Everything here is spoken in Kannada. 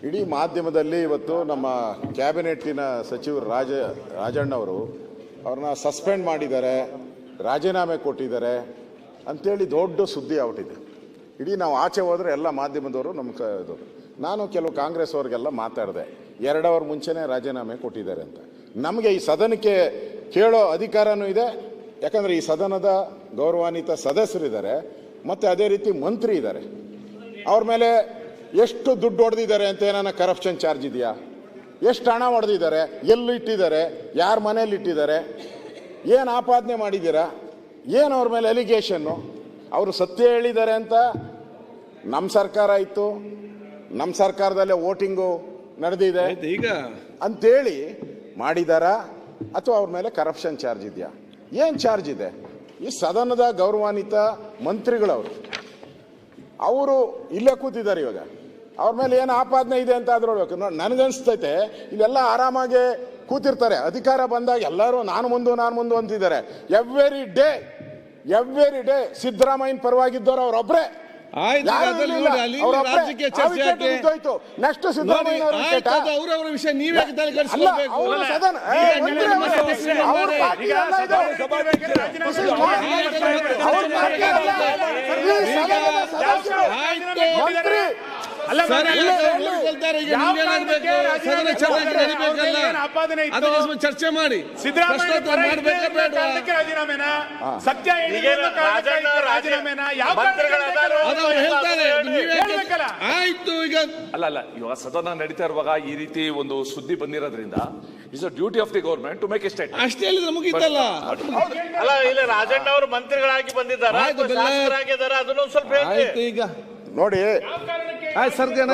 ಇಡೀ ಮಾಧ್ಯಮದಲ್ಲಿ ಇವತ್ತು ನಮ್ಮ ಕ್ಯಾಬಿನೆಟ್ಟಿನ ಸಚಿವರು ರಾಜಣ್ಣವರು ಅವ್ರನ್ನ ಸಸ್ಪೆಂಡ್ ಮಾಡಿದ್ದಾರೆ, ರಾಜೀನಾಮೆ ಕೊಟ್ಟಿದ್ದಾರೆ ಅಂತೇಳಿ ದೊಡ್ಡ ಸುದ್ದಿ ಔಟಿದೆ. ಇಡೀ ನಾವು ಆಚೆ ಹೋದರೆ ಎಲ್ಲ ಮಾಧ್ಯಮದವರು ಇದು. ನಾನು ಕೆಲವು ಕಾಂಗ್ರೆಸ್ ಅವ್ರಿಗೆಲ್ಲ ಮಾತಾಡಿದೆ, 2 ಅವರ್ ಮುಂಚೆನೇ ರಾಜೀನಾಮೆ ಕೊಟ್ಟಿದ್ದಾರೆ ಅಂತ. ನಮಗೆ ಈ ಸದನಕ್ಕೆ ಕೇಳೋ ಅಧಿಕಾರನೂ ಇದೆ, ಯಾಕಂದರೆ ಈ ಸದನದ ಗೌರವಾನ್ವಿತ ಸದಸ್ಯರಿದ್ದಾರೆ ಮತ್ತು ಅದೇ ರೀತಿ ಮಂತ್ರಿ ಇದ್ದಾರೆ. ಅವ್ರ ಮೇಲೆ ಎಷ್ಟು ದುಡ್ಡು ಹೊಡೆದಿದ್ದಾರೆ ಅಂತ ಏನಾನ ಕರಪ್ಷನ್ ಚಾರ್ಜ್ ಇದೆಯಾ? ಎಷ್ಟು ಹಣ ಹೊಡೆದಿದ್ದಾರೆ, ಎಲ್ಲಿ ಇಟ್ಟಿದ್ದಾರೆ, ಯಾರ ಮನೇಲಿ ಇಟ್ಟಿದ್ದಾರೆ, ಏನು ಆಪಾದನೆ ಮಾಡಿದ್ದೀರಾ, ಏನು ಅವ್ರ ಮೇಲೆ ಅಲಿಗೇಷನ್ನು? ಅವರು ಸತ್ಯ ಹೇಳಿದ್ದಾರೆ ಅಂತ ನಮ್ಮ ಸರ್ಕಾರ ಇತ್ತು, ನಮ್ಮ ಸರ್ಕಾರದಲ್ಲೇ ವೋಟಿಂಗು ನಡೆದಿದೆ ಈಗ ಅಂತೇಳಿ ಮಾಡಿದಾರಾ ಅಥವಾ ಅವ್ರ ಮೇಲೆ ಕರಪ್ಷನ್ ಚಾರ್ಜ್ ಇದೆಯಾ? ಏನು ಚಾರ್ಜ್ ಇದೆ? ಈ ಸದನದ ಗೌರವಾನ್ವಿತ ಮಂತ್ರಿಗಳವರು ಅವರು ಇಲ್ಲೇ ಕೂತಿದ್ದಾರೆ. ಇವಾಗ ಅವ್ರ ಮೇಲೆ ಏನು ಆಪಾದನೆ ಇದೆ ಅಂತ ಆದ್ರೂ ನನಗನ್ಸ್ತೈತೆ ಇಲ್ಲೆಲ್ಲ ಆರಾಮಾಗಿ ಕೂತಿರ್ತಾರೆ. ಅಧಿಕಾರ ಬಂದಾಗ ಎಲ್ಲರೂ ನಾನು ಮುಂದು ಅಂತಿದ್ದಾರೆ. ಎವ್ರಿ ಡೇ ಸಿದ್ದರಾಮಯ್ಯನ ಪರವಾಗಿದ್ದವರು ಅವರೊಬ್ಬರೇ. ನೆಕ್ಸ್ಟ್ ಸಿದ್ದರಾಮಯ್ಯ ಅವರವರ ವಿಷಯ ನೀವೇ ಚರ್ಚೆ ಮಾಡಿ ಆಯ್ತು. ಈಗ ಅಲ್ಲ ಇವಾಗ ಸದನ ನಡೀತಾ ಇರುವಾಗ ಈ ರೀತಿ ಒಂದು ಸುದ್ದಿ ಬಂದಿರೋದ್ರಿಂದ it's a duty of the government to make a statement. ಅಷ್ಟೇ ಹೇಳಿದ್ರೆ ಮುಗಿತಲ್ಲ. ಅಲ್ಲ ಇಲ್ಲ ರಾಜಣ್ಣ ಅವರು ಮಂತ್ರಿಗಳಾಗಿ ಬಂದಿದ್ದಾರೆ, ಅದನ್ನೊಂದು ಸ್ವಲ್ಪ ಆಯ್ತು. ಈಗ ನೋಡಿ ಸರ್ಕಾರ